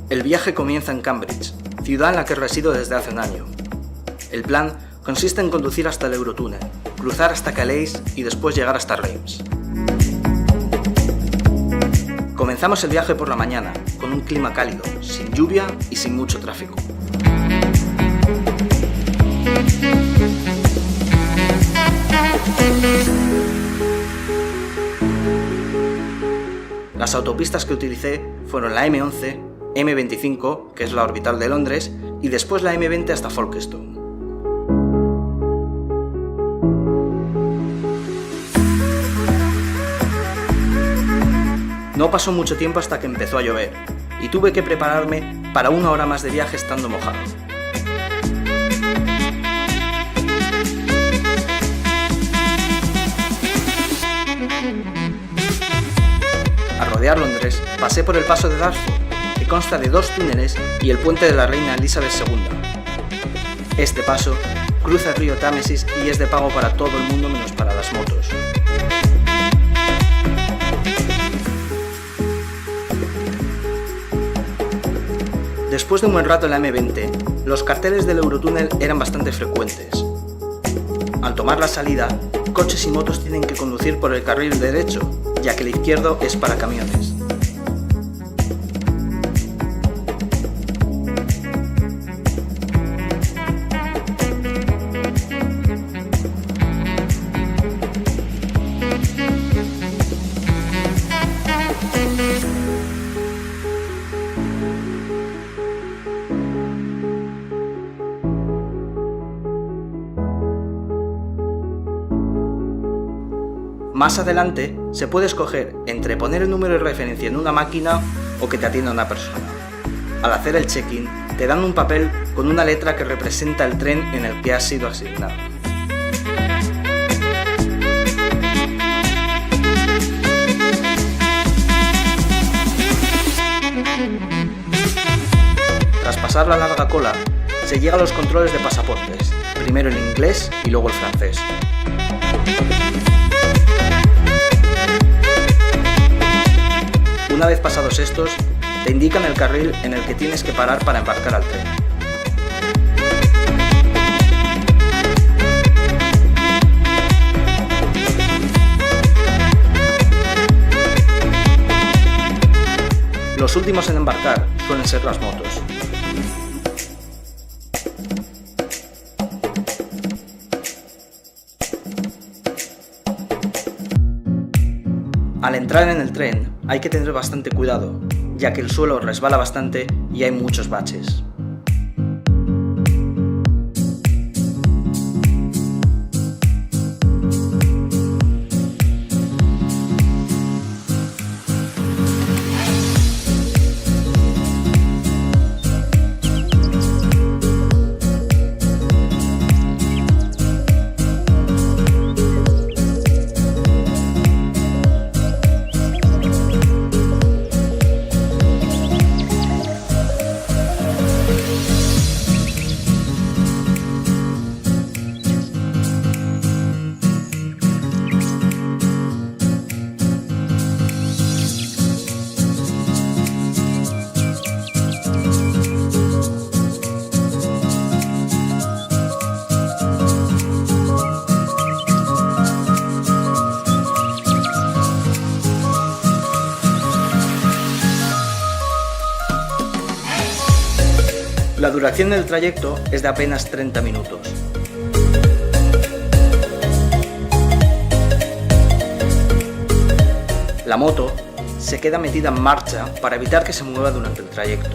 El viaje comienza en Cambridge, ciudad en la que resido desde hace un año. El plan consiste en conducir hasta el Eurotúnel, cruzar hasta Calais y después llegar hasta Reims. Comenzamos el viaje por la mañana, con un clima cálido, sin lluvia y sin mucho tráfico. Las autopistas que utilicé fueron la M11, M25, que es la orbital de Londres, y después la M20 hasta Folkestone. No pasó mucho tiempo hasta que empezó a llover, y tuve que prepararme para 1 hora más de viaje estando mojado. Al rodear Londres, pasé por el paso de Dartford, que consta de 2 túneles y el puente de la Reina Elizabeth II. Este paso cruza el río Támesis y es de pago para todo el mundo menos para las motos. Después de un buen rato en la M20, los carteles del Eurotúnel eran bastante frecuentes. Al tomar la salida, coches y motos tienen que conducir por el carril derecho, ya que el izquierdo es para camiones. Más adelante se puede escoger entre poner el número de referencia en una máquina o que te atienda una persona. Al hacer el check-in, te dan un papel con una letra que representa el tren en el que has sido asignado. Tras pasar la larga cola, se llega a los controles de pasaportes, primero el inglés y luego el francés. Una vez pasados estos, te indican el carril en el que tienes que parar para embarcar al tren. Los últimos en embarcar suelen ser las motos. Al entrar en el tren hay que tener bastante cuidado, ya que el suelo resbala bastante y hay muchos baches. La duración del trayecto es de apenas 30 minutos. La moto se queda metida en marcha para evitar que se mueva durante el trayecto.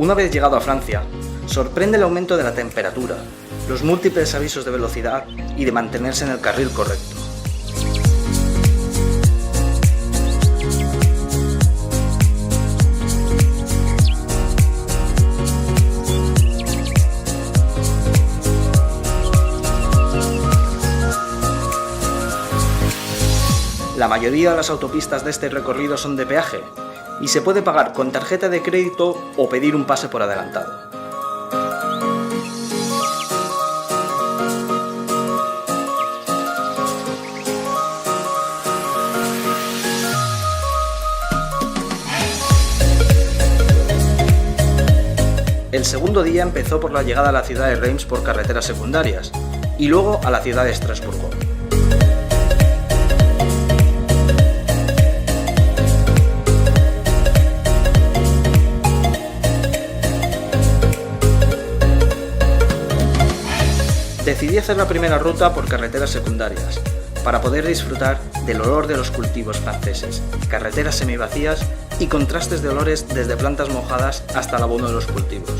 Una vez llegado a Francia, sorprende el aumento de la temperatura, los múltiples avisos de velocidad y de mantenerse en el carril correcto. La mayoría de las autopistas de este recorrido son de peaje y se puede pagar con tarjeta de crédito o pedir un pase por adelantado. El segundo día empezó por la llegada a la ciudad de Reims por carreteras secundarias y luego a la ciudad de Estrasburgo. Decidí hacer la primera ruta por carreteras secundarias, para poder disfrutar del olor de los cultivos franceses, carreteras semivacías y contrastes de olores desde plantas mojadas hasta el abono de los cultivos.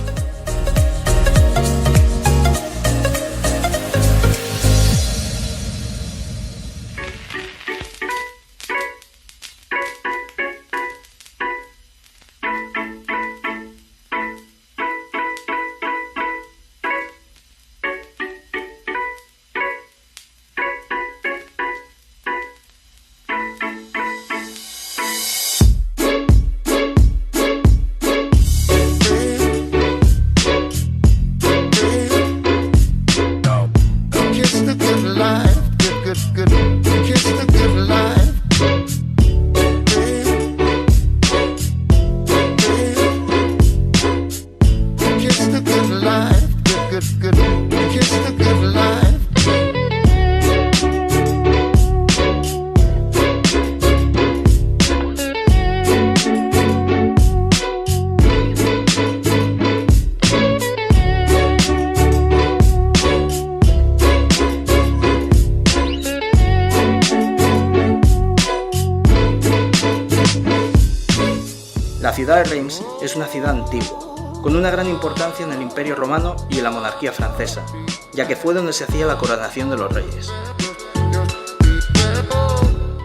La ciudad de Reims es una ciudad antigua, con una gran importancia en el Imperio Romano y en la monarquía francesa, ya que fue donde se hacía la coronación de los reyes.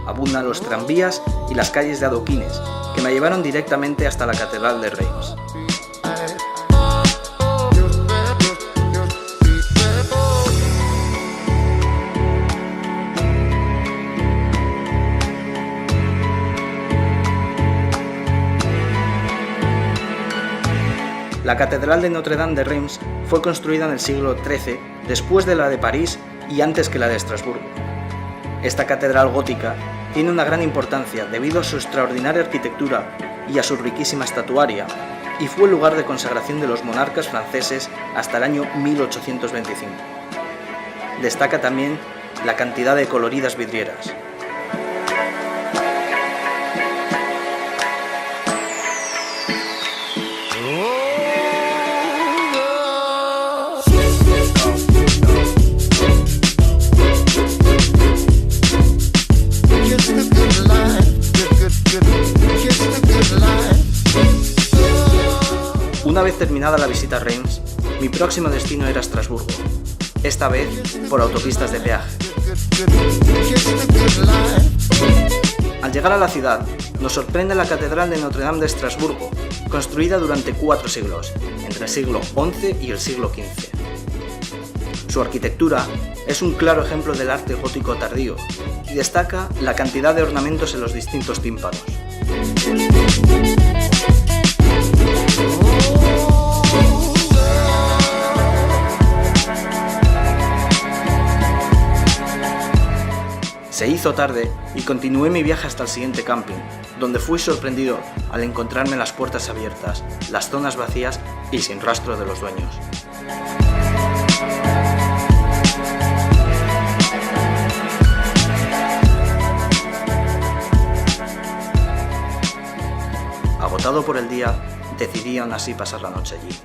Abundan los tranvías y las calles de adoquines, que me llevaron directamente hasta la Catedral de Reims. La Catedral de Notre Dame de Reims fue construida en el siglo XIII, después de la de París y antes que la de Estrasburgo. Esta catedral gótica tiene una gran importancia debido a su extraordinaria arquitectura y a su riquísima estatuaria, y fue el lugar de consagración de los monarcas franceses hasta el año 1825. Destaca también la cantidad de coloridas vidrieras. Una vez terminada la visita a Reims, mi próximo destino era Estrasburgo, esta vez por autopistas de peaje. Al llegar a la ciudad, nos sorprende la Catedral de Notre Dame de Estrasburgo, construida durante 4 siglos, entre el siglo XI y el siglo XV. Su arquitectura es un claro ejemplo del arte gótico tardío y destaca la cantidad de ornamentos en los distintos tímpanos. Se hizo tarde y continué mi viaje hasta el siguiente camping, donde fui sorprendido al encontrarme las puertas abiertas, las zonas vacías y sin rastro de los dueños. Agotado por el día, decidí aún así pasar la noche allí.